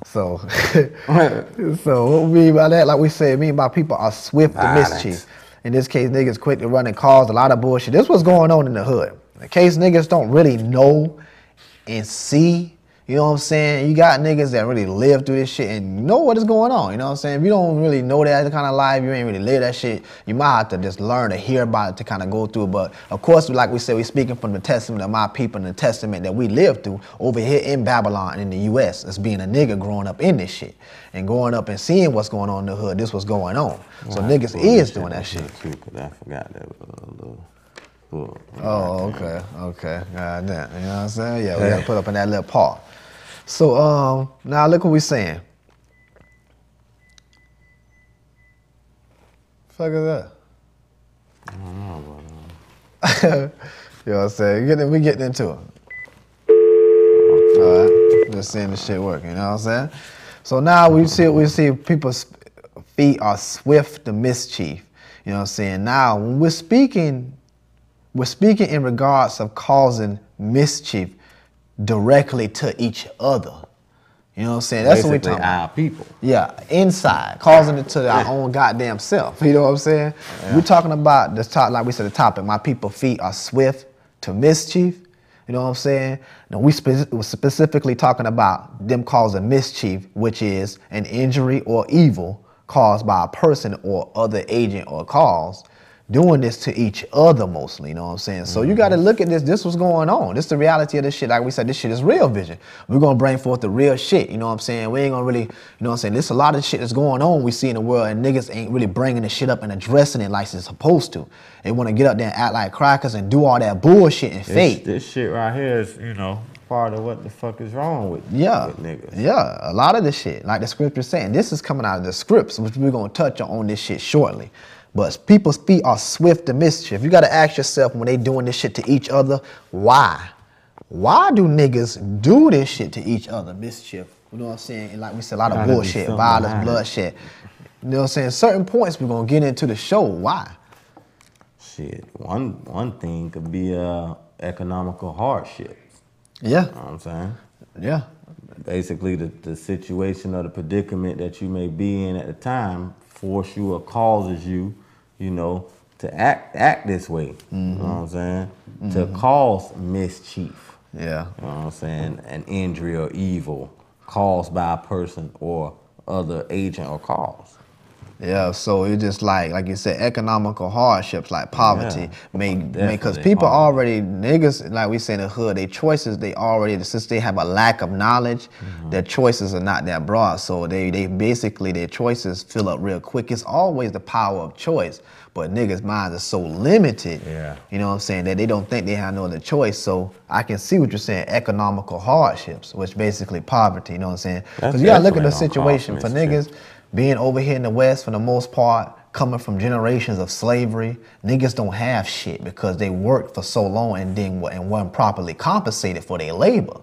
So, so what we mean by that, like we said, mean by people are swift to mischief. In this case, niggas quick to run and cause a lot of bullshit. This what's going on in the hood. In case niggas don't really know and see, you know what I'm saying? You got niggas that really live through this shit and know what is going on, you know what I'm saying? If you don't really know that kind of life, you ain't really live that shit, you might have to just learn to hear about it to kind of go through. But of course, like we said, we're speaking from the testament of my people and the testament that we lived through over here in Babylon and in the US as being a nigga growing up in this shit and growing up and seeing what's going on in the hood, this was going on. So niggas is doing that shit. I forgot that little. Oh, okay, okay. God damn, you know what I'm saying? Yeah, we gotta put up in that little part. So, now look what we saying. Fuck is that? I don't know, you know what I'm saying? We getting into it. All right, just seeing the shit work, you know what I'm saying? So now we see people's feet are swift to mischief. You know what I'm saying? Now, when we're speaking in regards of causing mischief directly to each other. You know what I'm saying? That's basically what we talking about. Our people. Yeah, inside, causing it to our own goddamn self. You know what I'm saying? Yeah. We're talking about this top, like we said, the topic. My people's feet are swift to mischief. You know what I'm saying? Now we specifically talking about them causing mischief, which is an injury or evil caused by a person or other agent or cause, doing this to each other mostly, you know what I'm saying? So you got to look at this. This was going on. This is the reality of this shit. Like we said, this shit is real vision. We're going to bring forth the real shit, you know what I'm saying? We ain't going to really, you know what I'm saying? There's a lot of shit that's going on we see in the world, and niggas ain't really bringing the shit up and addressing it like it's supposed to. They want to get up there and act like crackers and do all that bullshit and fake. This shit right here is, you know, part of what the fuck is wrong with niggas. Yeah, a lot of this shit, like the scripture saying, this is coming out of the scripts, which we're going to touch on this shit shortly. But people's feet are swift to mischief. You got to ask yourself when they doing this shit to each other, why? Why do niggas do this shit to each other? Mischief. You know what I'm saying? And like we said, a lot of bullshit, violence, bloodshed. You know what I'm saying? Certain points we're going to get into the show. Why? Shit. One thing could be economical hardship. Yeah. You know what I'm saying? Yeah. Basically, the situation or the predicament that you may be in at the time force you or causes you, you know, to act this way. You know what I'm saying? To cause mischief. Yeah. You know what I'm saying? An injury or evil caused by a person or other agent or cause. Yeah, so it's just like you said, economical hardships like poverty because people already, niggas, like we say in the hood, their choices, they already, since they have a lack of knowledge, their choices are not that broad. So they basically, their choices fill up real quick. It's always the power of choice, but niggas' minds are so limited, you know what I'm saying, that they don't think they have no other choice. So I can see what you're saying, economical hardships, which basically poverty, you know what I'm saying? Because you gotta look at the situation for niggas, being over here in the West, for the most part, coming from generations of slavery, niggas don't have shit because they worked for so long and weren't properly compensated for their labor.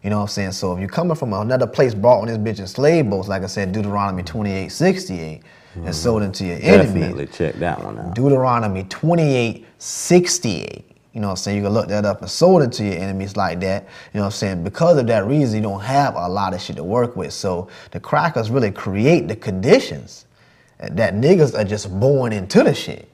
You know what I'm saying? So if you're coming from another place, brought on this bitch in slave boats, like I said, Deuteronomy 28:68, and sold into your enemies. Definitely check that one out. Deuteronomy 28:68. You know what I'm saying? You can look that up and sold it to your enemies like that. You know what I'm saying? Because of that reason, you don't have a lot of shit to work with. So the crackers really create the conditions that niggas are just born into the shit.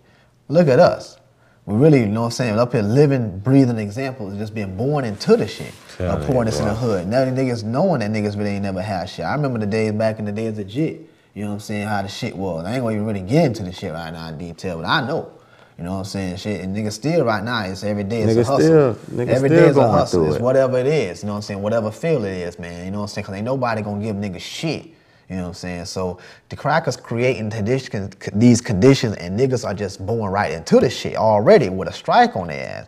Look at us. We really, you know what I'm saying, up here living, breathing examples, just being born into the shit. Pouring this in the hood. Now the niggas knowing that niggas really ain't never had shit. I remember the days back in the days of JIT. You know what I'm saying? How the shit was. I ain't gonna even really get into the shit right now in detail, but I know. You know what I'm saying? Shit, and niggas still right now, it's every day it's a hustle. Every day is a hustle. It's whatever it is. You know what I'm saying? Whatever field it is, man. You know what I'm saying? Because ain't nobody gonna give niggas shit. You know what I'm saying? So the crackers creating these conditions, and niggas are just born right into the shit already with a strike on their ass.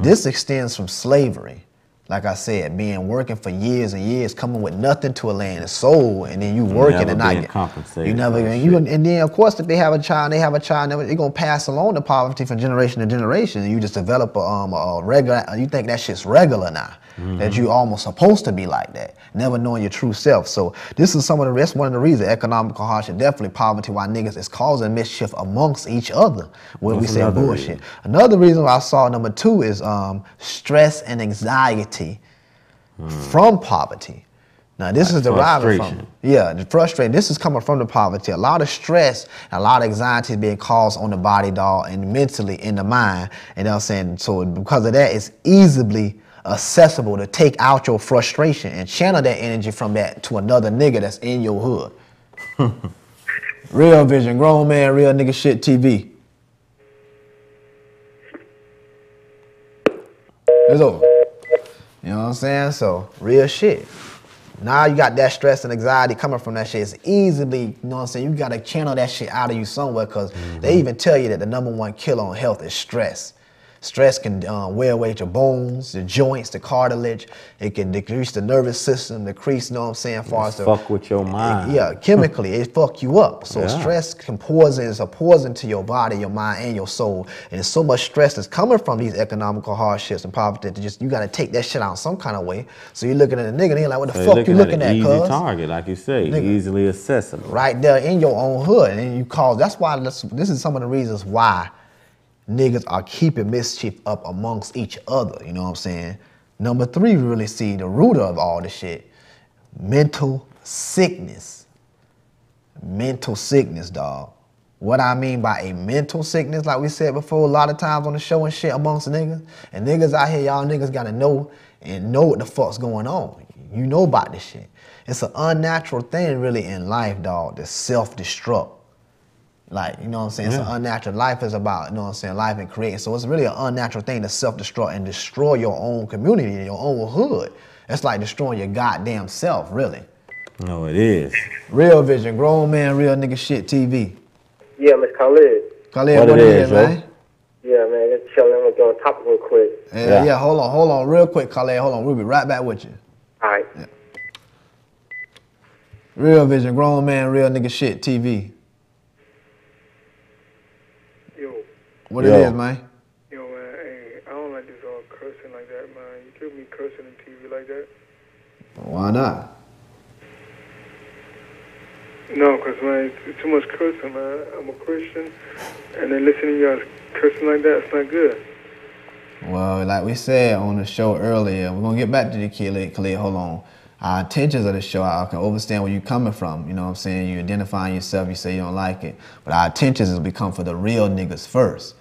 This extends from slavery. Like I said, working for years and years, coming with nothing to a land and soul, and then you working and not compensated. You never, and then of course if they have a child, they're gonna pass along the poverty from generation to generation. And you just develop a regular. You think that shit's regular now. That you almost supposed to be like that, never knowing your true self. So this is that's one of the reasons economical hardship, definitely poverty, why niggas is causing mischief amongst each other when we say bullshit. Another reason I saw number 2 is stress and anxiety from poverty. Now this is deriving from, the frustration. This is coming from the poverty. A lot of stress, a lot of anxiety is being caused on the body, dog, and mentally in the mind. And I'm saying, so because of that, it's easily accessible to take out your frustration and channel that energy from that to another nigga that's in your hood. Real Vision, grown man, real nigga shit TV. It's over. You know what I'm saying? So real shit. Now you got that stress and anxiety coming from that shit. It's easily, you know what I'm saying? You got to channel that shit out of you somewhere, because they even tell you that the #1 killer on health is stress. Stress can wear away your bones, the joints, the cartilage. It can decrease the nervous system, decrease, you know what I'm saying, as far as the... Fuck with your mind. Yeah, chemically, it fuck you up. So stress can poison, it's a poison to your body, your mind, and your soul. And there's so much stress that's coming from these economical hardships and poverty that you got to take that shit out some kind of way. So you're looking at a nigga and you're like, what the fuck you looking at, cuz? Easy target, like you say, easily accessible. Right there in your own hood. And you cause, that's why, this is some of the reasons why niggas are keeping mischief up amongst each other, you know what I'm saying? Number 3, we really see the root of all this shit. Mental sickness. Mental sickness, dog. What I mean by a mental sickness, like we said before, a lot of times on the show and shit amongst niggas. And niggas out here, y'all niggas gotta know what the fuck's going on. You know about this shit. It's an unnatural thing really in life, dog, to self-destruct. Like, you know what I'm saying? It's an unnatural. Life is about, you know what I'm saying, life and creating. So it's really an unnatural thing to self-destruct and destroy your own community and your own hood. It's like destroying your goddamn self, really. No, it is. Real Vision, grown man, real nigga shit TV. Yeah, Miss Khalid. Khalid, what it is, man? Yeah, man, it's chilling. I'm gonna go on top real quick. Yeah, hold on, real quick, Khalid. Hold on, we'll be right back with you. All right. Yeah. Real Vision, grown man, real nigga shit TV. What it is, man? Yo, man, hey, I don't like this all cursing like that, man. You could be cursing on TV like that. Why not? No, because, man, it's too much cursing, man. I'm a Christian, and then listening to y'all cursing like that, it's not good. Well, like we said on the show earlier, we're going to get back to the Khalid, hold on. Our intentions of the show, I can understand where you're coming from. You know what I'm saying? You're identifying yourself, you say you don't like it. But our intentions is we come for the real niggas first.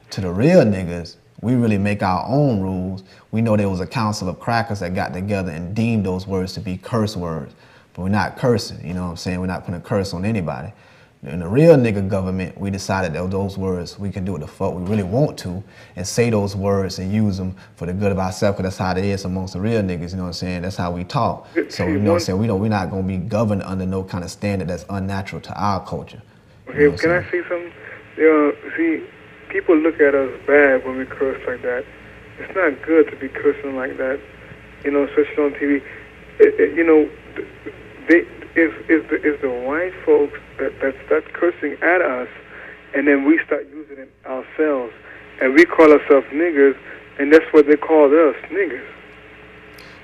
To the real niggas, we really make our own rules. We know there was a council of crackers that got together and deemed those words to be curse words. But we're not cursing, you know what I'm saying? We're not putting a curse on anybody. In the real nigga government, we decided that those words, we can do what the fuck we really want to and say those words and use them for the good of ourselves, because that's how it is amongst the real niggas, you know what I'm saying? That's how we talk. So, you know what I'm saying? We're not going to be governed under no kind of standard that's unnatural to our culture. Okay, can I say something? See, people look at us bad when we curse like that. It's not good to be cursing like that, you know, especially on TV. You know, it's the white folks that start cursing at us, and then we start using it ourselves, and we call ourselves niggers, and that's what they call us, niggers.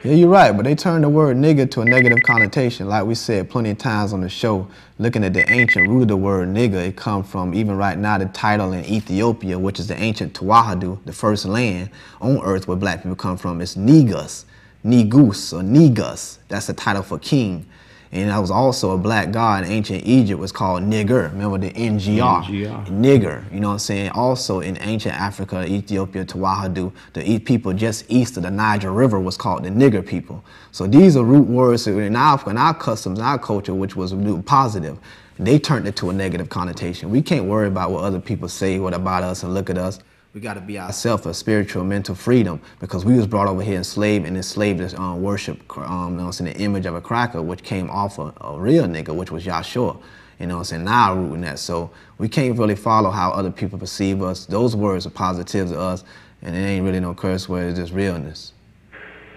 Yeah, you're right, but they turned the word nigger to a negative connotation. Like we said plenty of times on the show, looking at the ancient root of the word nigger, it comes from, even right now, the title in Ethiopia, which is the ancient Tawahadu, the first land on earth where black people come from. It's Niggaz, Nigus, or Niggaz. That's the title for king. And that was also a black god in ancient Egypt, was called nigger. Remember the NGR? Nigger, you know what I'm saying? Also in ancient Africa, Ethiopia, Tawahadu, the people just east of the Niger River was called the nigger people. So these are root words in our customs, in our culture, which was positive. They turned it to a negative connotation. We can't worry about what other people say, what about us, and look at us. We got to be ourselves for spiritual, mental freedom, because we was brought over here enslaved to worship, you know, the image of a cracker, which came off a real nigga, which was Yahshua. You know what I'm saying? Now root in that. So we can't really follow how other people perceive us. Those words are positive to us, and it ain't really no curse word, it's just realness.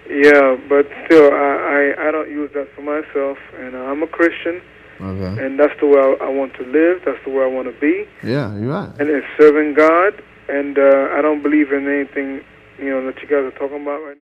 Yeah, but still, I don't use that for myself, and I'm a Christian. Okay. And that's the way I want to live. That's the way I want to be. Yeah, you're right. And it's serving God. And I don't believe in anything, you know, that you guys are talking about right now.